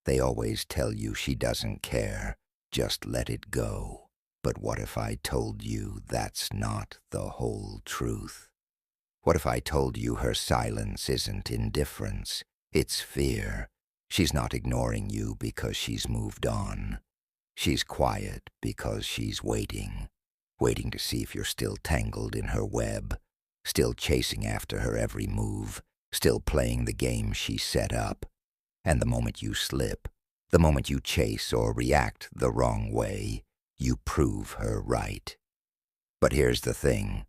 They always tell you she doesn't care, just let it go. But what if I told you that's not the whole truth? What if I told you her silence isn't indifference, it's fear? She's not ignoring you because she's moved on. She's quiet because she's waiting to see if you're still tangled in her web, still chasing after her every move, still playing the game she set up. And the moment you slip, the moment you chase or react the wrong way, you prove her right. But here's the thing.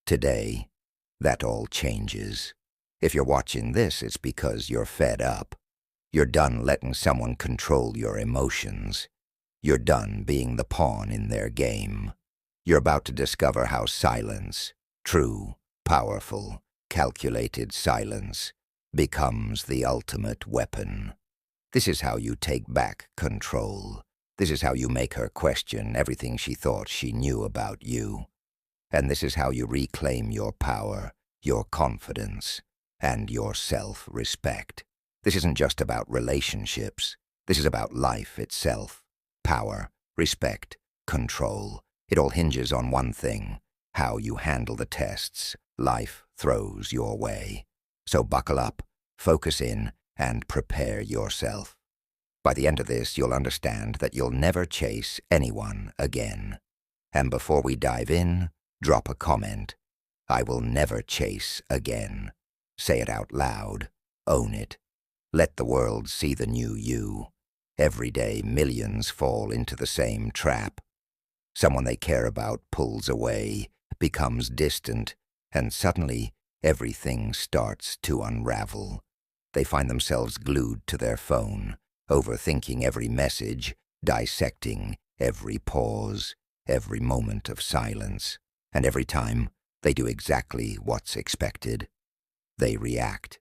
Today, that all changes. If you're watching this, it's because you're fed up. You're done letting someone control your emotions. You're done being the pawn in their game. You're about to discover how silence, true, powerful, calculated silence, becomes the ultimate weapon. This is how you take back control. This is how you make her question everything she thought she knew about you. And this is how you reclaim your power, your confidence, and your self-respect. This isn't just about relationships. This is about life itself. Power, respect, control. It all hinges on one thing: how you handle the tests life throws your way. So buckle up, focus in, and prepare yourself. By the end of this, you'll understand that you'll never chase anyone again. And before we dive in, drop a comment. I will never chase again. Say it out loud. Own it. Let the world see the new you. Every day, millions fall into the same trap. Someone they care about pulls away, becomes distant, and suddenly everything starts to unravel. They find themselves glued to their phone, overthinking every message, dissecting every pause, every moment of silence. And every time, they do exactly what's expected. They react.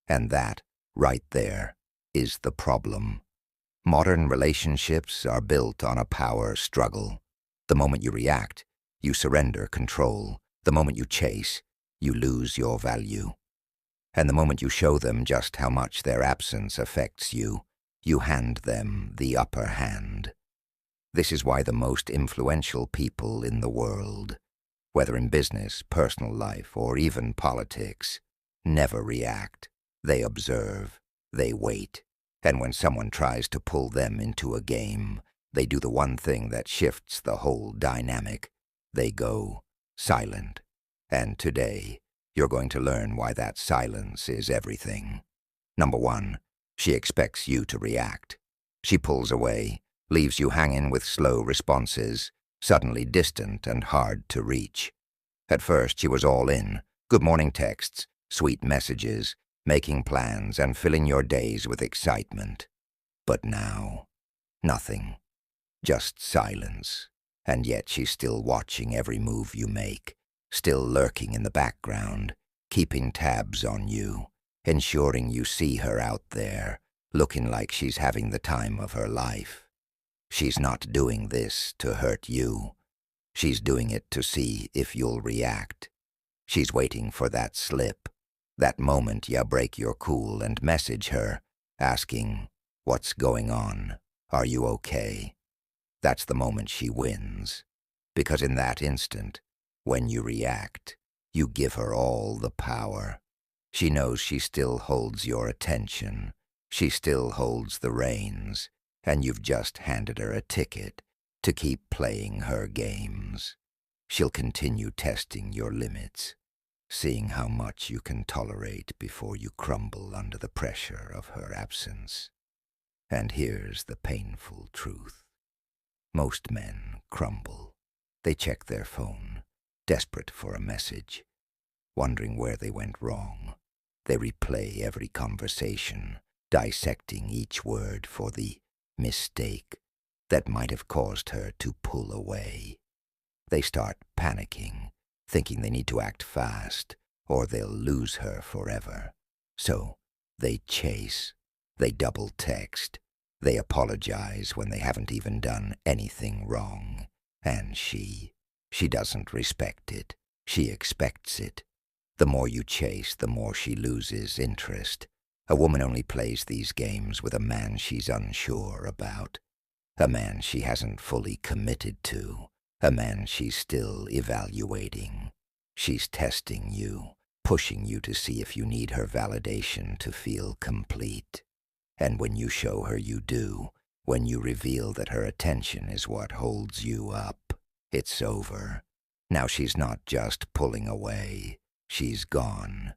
And that, right there, is the problem. Modern relationships are built on a power struggle. The moment you react, you surrender control. The moment you chase, you lose your value. And the moment you show them just how much their absence affects you, you hand them the upper hand. This is why the most influential people in the world, whether in business, personal life, or even politics, never react. They observe, they wait, and when someone tries to pull them into a game, they do the one thing that shifts the whole dynamic. They go silent. And today, you're going to learn why that silence is everything. Number one, she expects you to react. She pulls away, leaves you hanging with slow responses, suddenly distant and hard to reach. At first, she was all in. Good morning texts, sweet messages, making plans, and filling your days with excitement. But now, nothing. Just silence. And yet she's still watching every move you make, still lurking in the background, keeping tabs on you, ensuring you see her out there, looking like she's having the time of her life. She's not doing this to hurt you. She's doing it to see if you'll react. She's waiting for that slip, that moment you break your cool and message her, asking, "What's going on? Are you okay?" That's the moment she wins. Because in that instant, when you react, you give her all the power. She knows she still holds your attention. She still holds the reins, and you've just handed her a ticket to keep playing her games. She'll continue testing your limits, seeing how much you can tolerate before you crumble under the pressure of her absence. And here's the painful truth. Most men crumble. They check their phone, desperate for a message, wondering where they went wrong. They replay every conversation, dissecting each word for the mistake that might have caused her to pull away. They start panicking, thinking they need to act fast, or they'll lose her forever. So they chase, they double text, they apologize when they haven't even done anything wrong. And she doesn't respect it. She expects it. The more you chase, the more she loses interest. A woman only plays these games with a man she's unsure about, a man she hasn't fully committed to, a man she's still evaluating. She's testing you, pushing you to see if you need her validation to feel complete. And when you show her you do, when you reveal that her attention is what holds you up, it's over. Now she's not just pulling away, she's gone.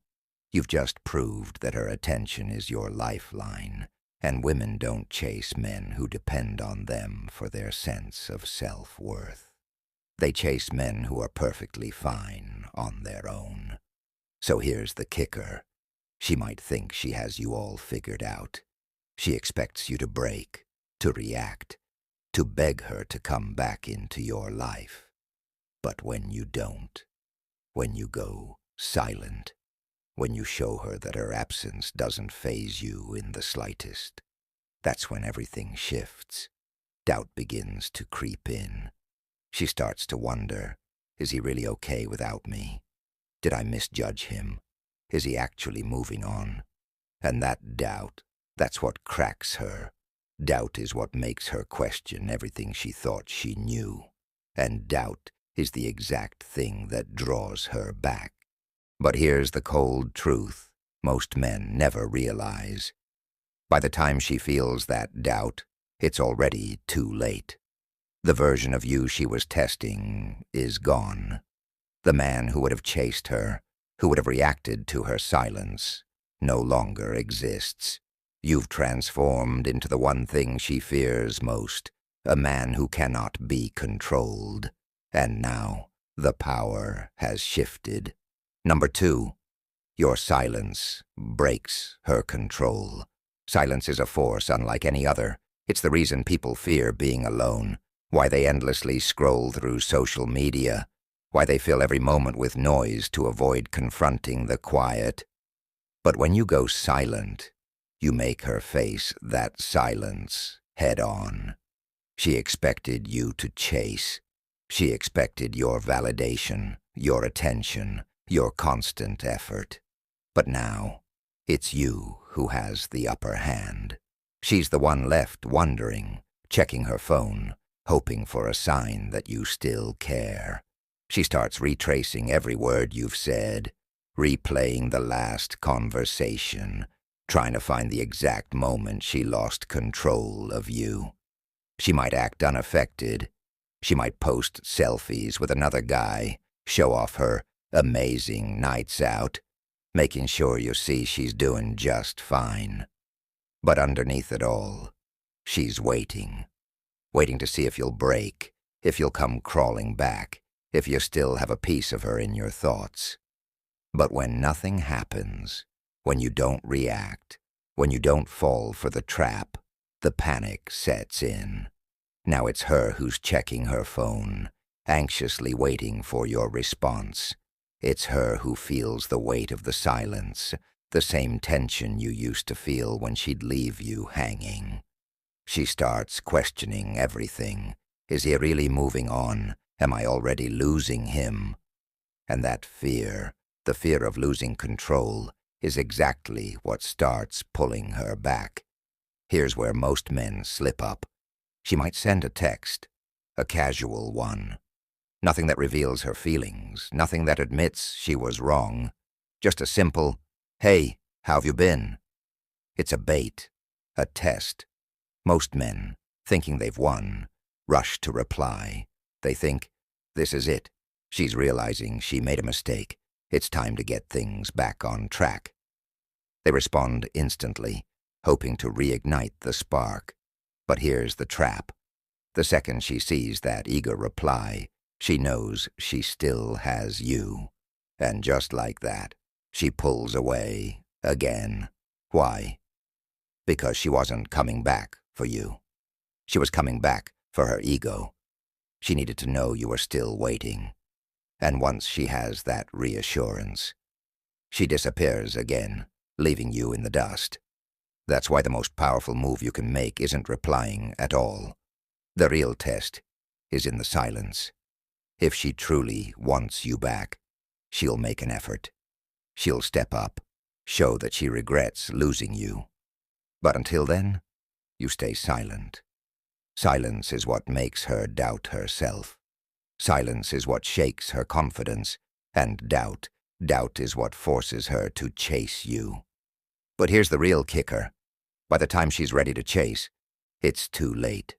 You've just proved that her attention is your lifeline, and women don't chase men who depend on them for their sense of self-worth. They chase men who are perfectly fine on their own. So here's the kicker. She might think she has you all figured out. She expects you to break, to react, to beg her to come back into your life. But when you don't, when you go silent, when you show her that her absence doesn't faze you in the slightest, that's when everything shifts. Doubt begins to creep in. She starts to wonder, is he really okay without me? Did I misjudge him? Is he actually moving on? And that doubt, that's what cracks her. Doubt is what makes her question everything she thought she knew. And doubt is the exact thing that draws her back. But here's the cold truth most men never realize. By the time she feels that doubt, it's already too late. The version of you she was testing is gone. The man who would have chased her, who would have reacted to her silence, no longer exists. You've transformed into the one thing she fears most, a man who cannot be controlled. And now, the power has shifted. Number 2, your silence breaks her control. Silence is a force unlike any other. It's the reason people fear being alone, why they endlessly scroll through social media, why they fill every moment with noise to avoid confronting the quiet. But when you go silent, you make her face that silence head on. She expected you to chase. She expected your validation, your attention, your constant effort. But now, it's you who has the upper hand. She's the one left wondering, checking her phone, hoping for a sign that you still care. She starts retracing every word you've said, replaying the last conversation, trying to find the exact moment she lost control of you. She might act unaffected. She might post selfies with another guy, show off her amazing nights out, making sure you see she's doing just fine. But underneath it all, she's waiting to see if you'll break, if you'll come crawling back, if you still have a piece of her in your thoughts. But when nothing happens, when you don't react, when you don't fall for the trap, the panic sets in. Now it's her who's checking her phone, anxiously waiting for your response. It's her who feels the weight of the silence, the same tension you used to feel when she'd leave you hanging. She starts questioning everything. Is he really moving on? Am I already losing him? And that fear, the fear of losing control, is exactly what starts pulling her back. Here's where most men slip up. She might send a text, a casual one. Nothing that reveals her feelings, nothing that admits she was wrong. Just a simple, "Hey, how've you been?" It's a bait, a test. Most men, thinking they've won, rush to reply. They think, this is it. She's realizing she made a mistake. It's time to get things back on track. They respond instantly, hoping to reignite the spark. But here's the trap. The second she sees that eager reply, she knows she still has you. And just like that, she pulls away again. Why? Because she wasn't coming back for you. She was coming back for her ego. She needed to know you were still waiting. And once she has that reassurance, she disappears again, leaving you in the dust. That's why the most powerful move you can make isn't replying at all. The real test is in the silence. If she truly wants you back, she'll make an effort. She'll step up. show that she regrets losing you. But until then, you stay silent. Silence is what makes her doubt herself. Silence is what shakes her confidence, and doubt is what forces her to chase you. But here's the real kicker. By the time she's ready to chase, it's too late.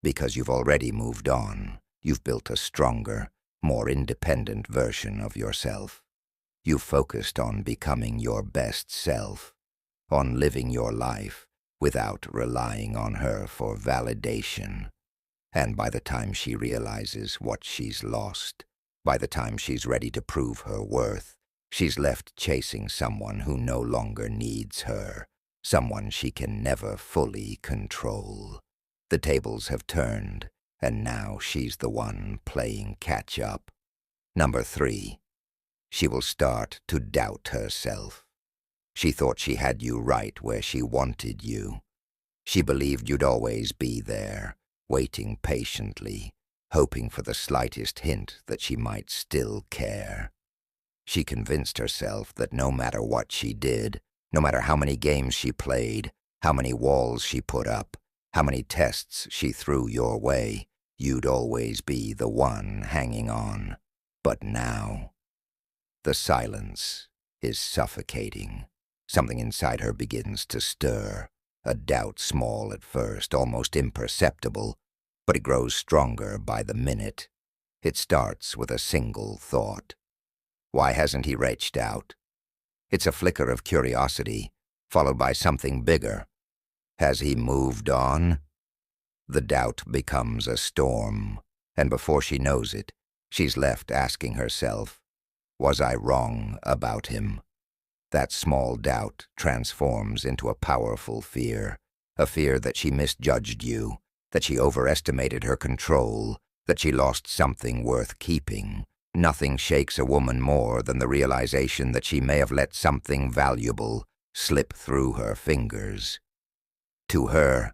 Because you've already moved on. You've built a stronger, more independent version of yourself. You've focused on becoming your best self, on living your life without relying on her for validation. And by the time she realizes what she's lost, by the time she's ready to prove her worth, she's left chasing someone who no longer needs her, someone she can never fully control. The tables have turned, and now she's the one playing catch-up. Number 3, she will start to doubt herself. She thought she had you right where she wanted you. She believed you'd always be there, waiting patiently, hoping for the slightest hint that she might still care. She convinced herself that no matter what she did, no matter how many games she played, how many walls she put up, how many tests she threw your way, you'd always be the one hanging on. But now, the silence is suffocating. Something inside her begins to stir, a doubt small at first, almost imperceptible, but it grows stronger by the minute. It starts with a single thought. Why hasn't he reached out? It's a flicker of curiosity, followed by something bigger. Has he moved on? The doubt becomes a storm, and before she knows it, she's left asking herself, was I wrong about him? That small doubt transforms into a powerful fear, a fear that she misjudged you, that she overestimated her control, that she lost something worth keeping. Nothing shakes a woman more than the realization that she may have let something valuable slip through her fingers. To her,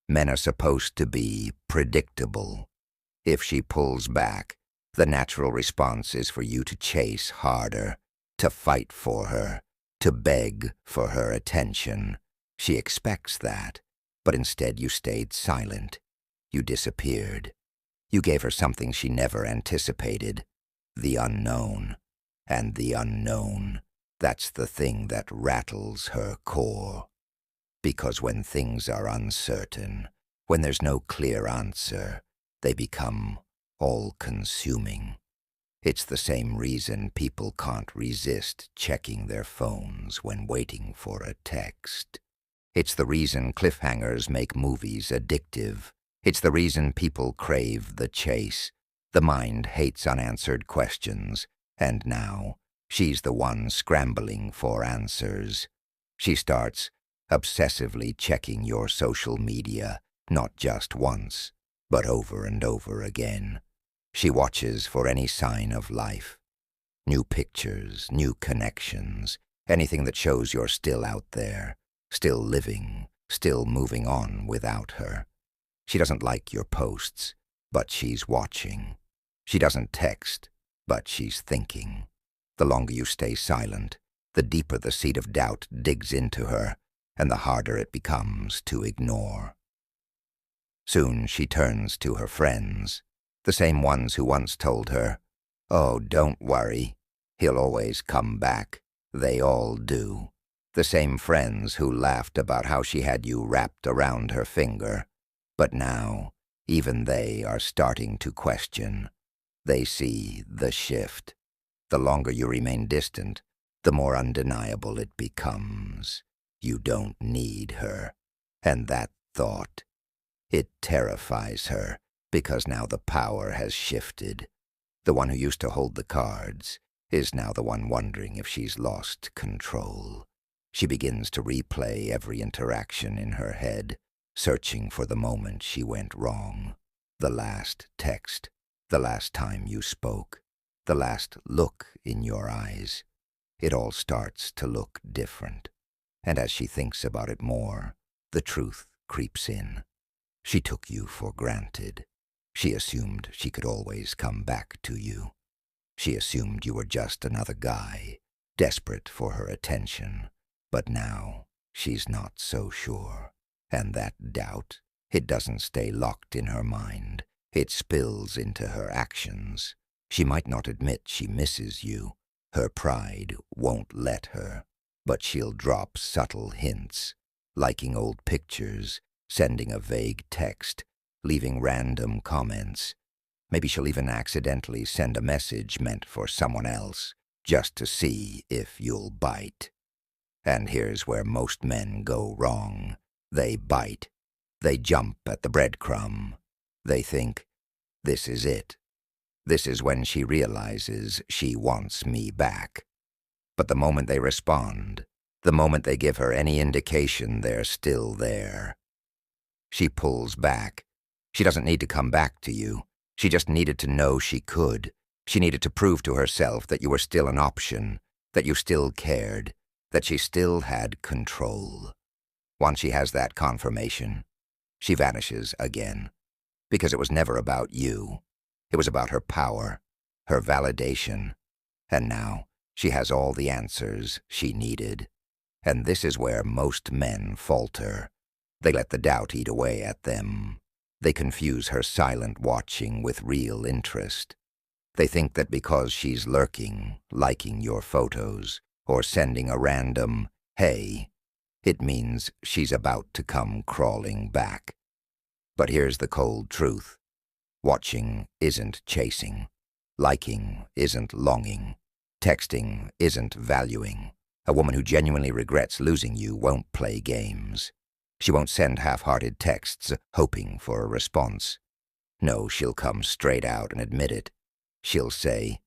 men are supposed to be predictable. If she pulls back, the natural response is for you to chase harder, to fight for her, to beg for her attention. She expects that, but instead you stayed silent. You disappeared. You gave her something she never anticipated, the unknown. And the unknown, that's the thing that rattles her core. Because when things are uncertain, when there's no clear answer, they become all-consuming. It's the same reason people can't resist checking their phones when waiting for a text. It's the reason cliffhangers make movies addictive. It's the reason people crave the chase. The mind hates unanswered questions, and now she's the one scrambling for answers. She starts obsessively checking your social media, not just once, but over and over again. She watches for any sign of life. New pictures, new connections, anything that shows you're still out there, still living, still moving on without her. She doesn't like your posts, but she's watching. She doesn't text, but she's thinking. The longer you stay silent, the deeper the seed of doubt digs into her, and the harder it becomes to ignore. Soon she turns to her friends, the same ones who once told her, "Oh, don't worry, he'll always come back." They all do. The same friends who laughed about how she had you wrapped around her finger. But now, even they are starting to question. They see the shift. The longer you remain distant, the more undeniable it becomes. You don't need her. And that thought, it terrifies her, because now the power has shifted. The one who used to hold the cards is now the one wondering if she's lost control. She begins to replay every interaction in her head, searching for the moment she went wrong. The last text, the last time you spoke, the last look in your eyes. It all starts to look different. And as she thinks about it more, the truth creeps in. She took you for granted. She assumed she could always come back to you. She assumed you were just another guy, desperate for her attention. But now she's not so sure. And that doubt, it doesn't stay locked in her mind. It spills into her actions. She might not admit she misses you. Her pride won't let her. But she'll drop subtle hints, liking old pictures, sending a vague text, leaving random comments. Maybe she'll even accidentally send a message meant for someone else, just to see if you'll bite. And here's where most men go wrong. They bite. They jump at the breadcrumb. They think, this is it. This is when she realizes she wants me back. But the moment they respond, the moment they give her any indication they're still there, she pulls back. She doesn't need to come back to you. She just needed to know she could. She needed to prove to herself that you were still an option, that you still cared, that she still had control. Once she has that confirmation, she vanishes again. Because it was never about you. It was about her power, her validation. And now she has all the answers she needed. And this is where most men falter. They let the doubt eat away at them. They confuse her silent watching with real interest. They think that because she's lurking, liking your photos, or sending a random, hey, it means she's about to come crawling back. But here's the cold truth. Watching isn't chasing. Liking isn't longing. Texting isn't valuing. A woman who genuinely regrets losing you won't play games. She won't send half-hearted texts hoping for a response. No, she'll come straight out and admit it. She'll say,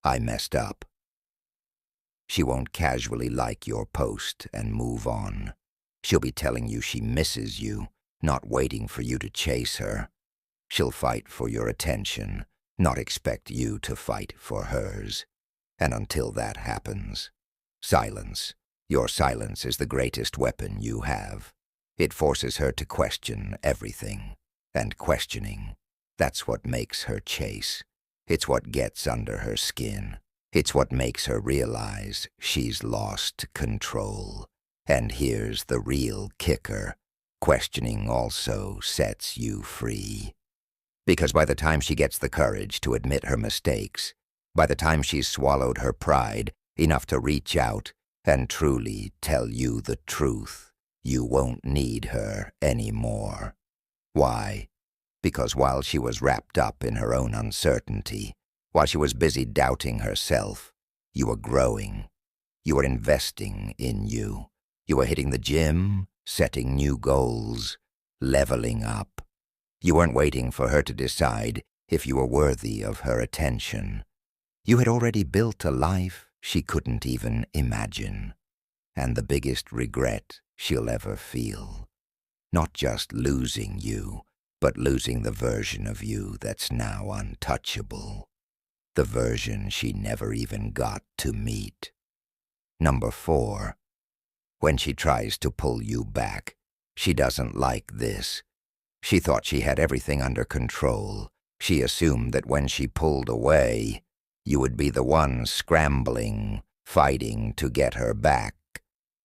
I messed up. She won't casually like your post and move on. She'll be telling you she misses you, not waiting for you to chase her. She'll fight for your attention, not expect you to fight for hers. And until that happens, silence. Your silence is the greatest weapon you have. It forces her to question everything. And questioning, that's what makes her chase. It's what gets under her skin. It's what makes her realize she's lost control. And here's the real kicker. Questioning also sets you free. Because by the time she gets the courage to admit her mistakes, by the time she's swallowed her pride enough to reach out and truly tell you the truth, you won't need her anymore. Why? Because while she was wrapped up in her own uncertainty, while she was busy doubting herself, you were growing. You were investing in you. You were hitting the gym, setting new goals, leveling up. You weren't waiting for her to decide if you were worthy of her attention. You had already built a life she couldn't even imagine. And the biggest regret she'll ever feel. Not just losing you, but losing the version of you that's now untouchable. The version she never even got to meet. Number 4. When she tries to pull you back, she doesn't like this. She thought she had everything under control. She assumed that when she pulled away, you would be the one scrambling, fighting to get her back,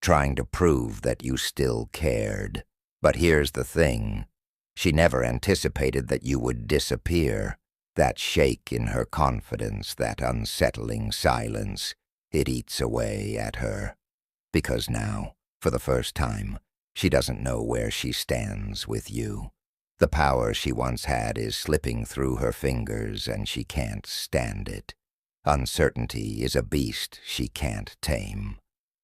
trying to prove that you still cared. But here's the thing. She never anticipated that you would disappear. That shake in her confidence, that unsettling silence, it eats away at her. Because now, for the first time, she doesn't know where she stands with you. The power she once had is slipping through her fingers and she can't stand it. Uncertainty is a beast she can't tame.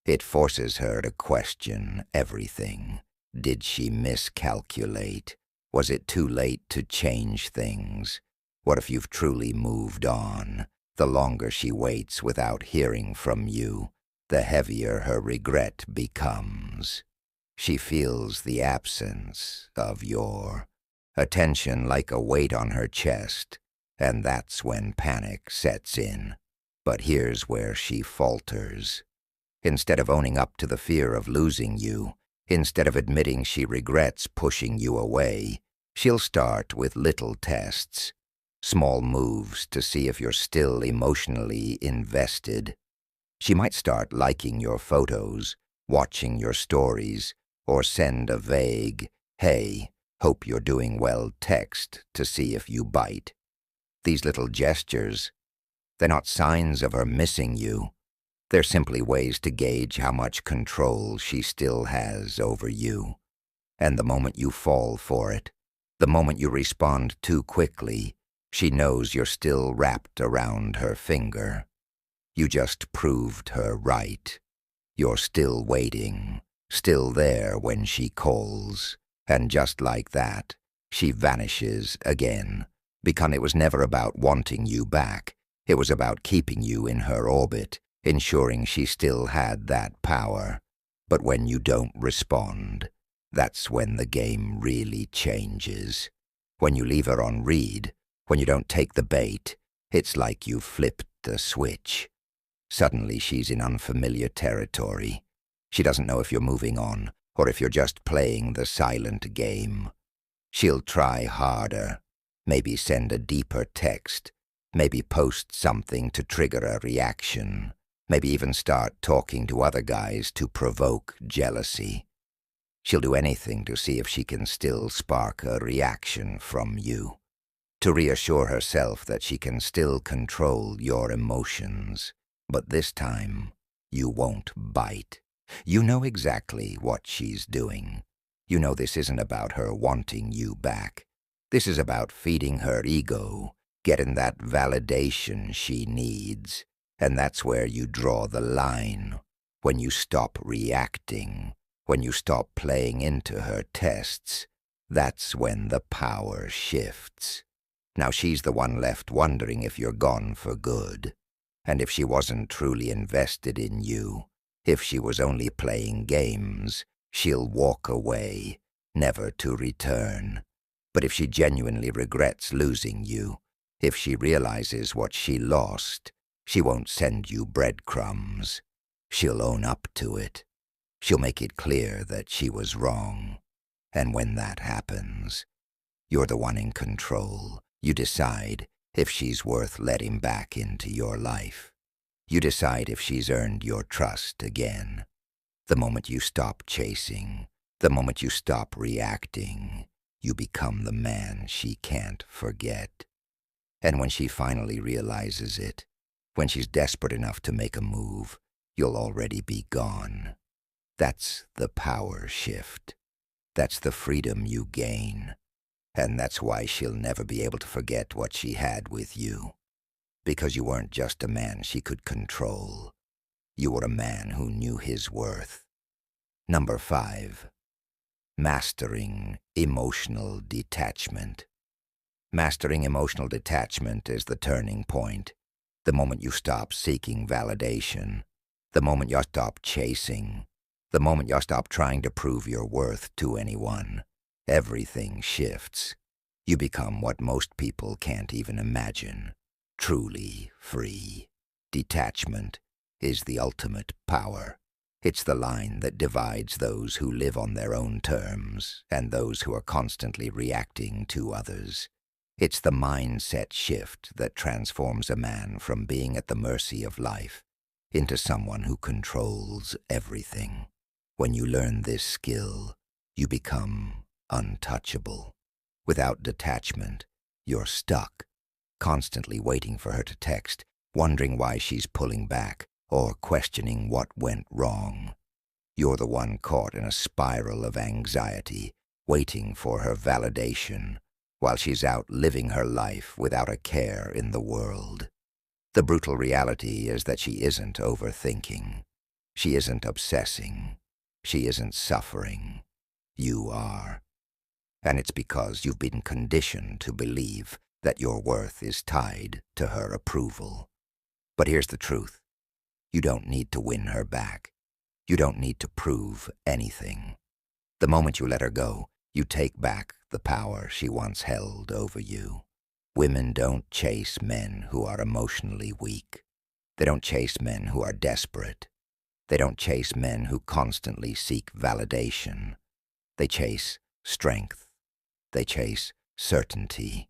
It forces her to question everything. Did she miscalculate? Was it too late to change things? What if you've truly moved on? The longer she waits without hearing from you, the heavier her regret becomes. She feels the absence of your attention like a weight on her chest, and that's when panic sets in. But here's where she falters. Instead of owning up to the fear of losing you, instead of admitting she regrets pushing you away, she'll start with little tests, small moves to see if you're still emotionally invested. She might start liking your photos, watching your stories, or send a vague, "Hey, hope you're doing well" text to see if you bite. These little gestures, they're not signs of her missing you. They're simply ways to gauge how much control she still has over you. And the moment you fall for it, the moment you respond too quickly, she knows you're still wrapped around her finger. You just proved her right. You're still waiting, still there when she calls. And just like that, she vanishes again, because it was never about wanting you back. It was about keeping you in her orbit, ensuring she still had that power. But when you don't respond, that's when the game really changes. When you leave her on read, when you don't take the bait, it's like you've flipped the switch. Suddenly she's in unfamiliar territory. She doesn't know if you're moving on or if you're just playing the silent game. She'll try harder, maybe send a deeper text, maybe post something to trigger a reaction, maybe even start talking to other guys to provoke jealousy. She'll do anything to see if she can still spark a reaction from you, to reassure herself that she can still control your emotions. But this time, you won't bite. You know exactly what she's doing. You know this isn't about her wanting you back. This is about feeding her ego, getting that validation she needs. And that's where you draw the line. When you stop reacting, when you stop playing into her tests, that's when the power shifts. Now she's the one left wondering if you're gone for good. And if she wasn't truly invested in you, if she was only playing games, she'll walk away, never to return. But if she genuinely regrets losing you, if she realizes what she lost, she won't send you breadcrumbs. She'll own up to it. She'll make it clear that she was wrong. And when that happens, you're the one in control. You decide if she's worth letting back into your life. You decide if she's earned your trust again. The moment you stop chasing, the moment you stop reacting, you become the man she can't forget. And when she finally realizes it, when she's desperate enough to make a move, you'll already be gone. That's the power shift. That's the freedom you gain. And that's why she'll never be able to forget what she had with you. Because you weren't just a man she could control. You were a man who knew his worth. Number 5. Mastering emotional detachment. Mastering emotional detachment is the turning point. The moment you stop seeking validation. The moment you stop chasing. The moment you stop trying to prove your worth to anyone. Everything shifts. You become what most people can't even imagine. Truly free. Detachment is the ultimate power. It's the line that divides those who live on their own terms and those who are constantly reacting to others. It's the mindset shift that transforms a man from being at the mercy of life into someone who controls everything. When you learn this skill, you become untouchable. Without detachment, you're stuck, constantly waiting for her to text, wondering why she's pulling back, or questioning what went wrong. You're the one caught in a spiral of anxiety, waiting for her validation, while she's out living her life without a care in the world. The brutal reality is that she isn't overthinking. She isn't obsessing. She isn't suffering. You are. And it's because you've been conditioned to believe that your worth is tied to her approval. But here's the truth. You don't need to win her back. You don't need to prove anything. The moment you let her go, you take back the power she once held over you. Women don't chase men who are emotionally weak. They don't chase men who are desperate. They don't chase men who constantly seek validation. They chase strength. They chase certainty.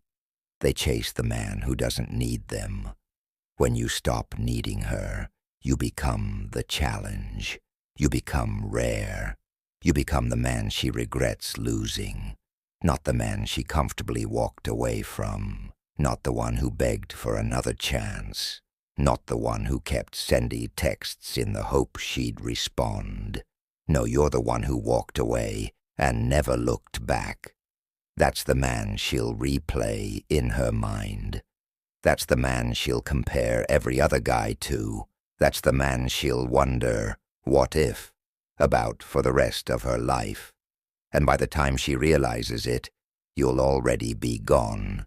They chase the man who doesn't need them. When you stop needing her, You become the challenge. You become rare. You become the man she regrets losing, not the man she comfortably walked away from, not the one who begged for another chance, not the one who kept sending texts in the hope she'd respond. No, you're the one who walked away and never looked back. That's the man she'll replay in her mind. That's the man she'll compare every other guy to. That's the man she'll wonder, what if, about for the rest of her life. And by the time she realizes it, you'll already be gone.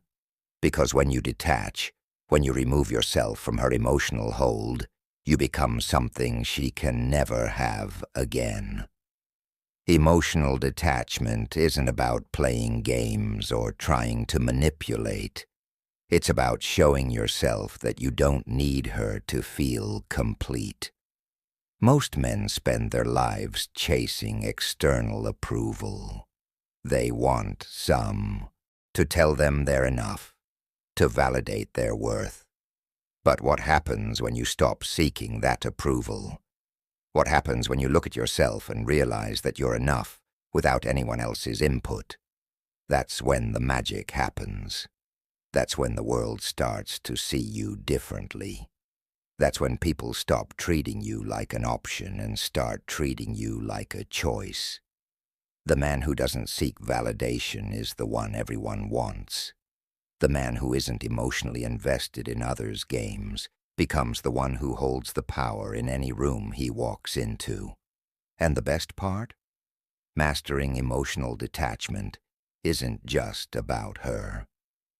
Because when you detach, when you remove yourself from her emotional hold, you become something she can never have again. Emotional detachment isn't about playing games or trying to manipulate. It's about showing yourself that you don't need her to feel complete. Most men spend their lives chasing external approval. They want some to tell them they're enough, to validate their worth. But what happens when you stop seeking that approval? What happens when you look at yourself and realize that you're enough without anyone else's input? That's when the magic happens. That's when the world starts to see you differently. That's when people stop treating you like an option and start treating you like a choice. The man who doesn't seek validation is the one everyone wants. The man who isn't emotionally invested in others' games becomes the one who holds the power in any room he walks into. And the best part? Mastering emotional detachment isn't just about her.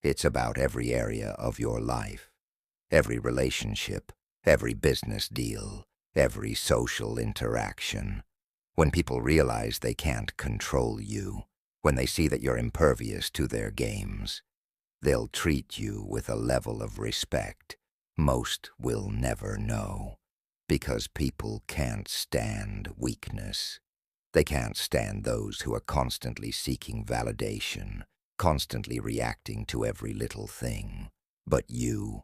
It's about every area of your life, every relationship, every business deal, every social interaction. When people realize they can't control you, when they see that you're impervious to their games, they'll treat you with a level of respect most will never know, because people can't stand weakness. They can't stand those who are constantly seeking validation, constantly reacting to every little thing. But you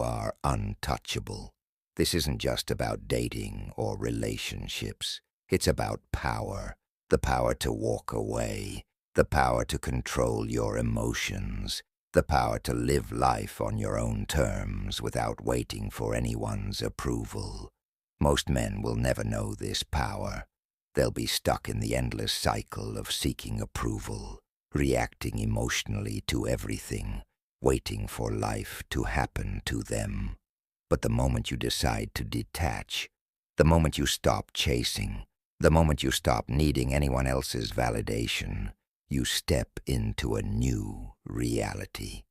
are untouchable. This isn't just about dating or relationships. It's about power, the power to walk away, the power to control your emotions, the power to live life on your own terms without waiting for anyone's approval. Most men will never know this power. They'll be stuck in the endless cycle of seeking approval, reacting emotionally to everything, waiting for life to happen to them. But the moment you decide to detach, the moment you stop chasing, the moment you stop needing anyone else's validation, you step into a new reality.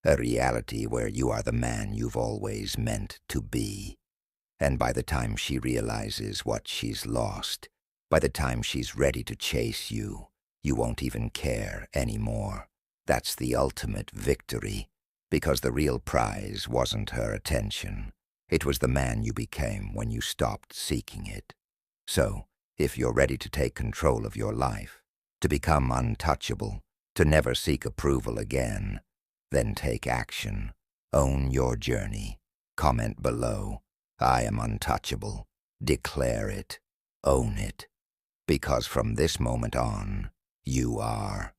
A reality where you are the man you've always meant to be. And by the time she realizes what she's lost, by the time she's ready to chase you, you won't even care anymore. That's the ultimate victory, because the real prize wasn't her attention. It was the man you became when you stopped seeking it. So, if you're ready to take control of your life, to become untouchable, to never seek approval again, then take action. Own your journey. Comment below, I am untouchable. Declare it. Own it. Because from this moment on, you are.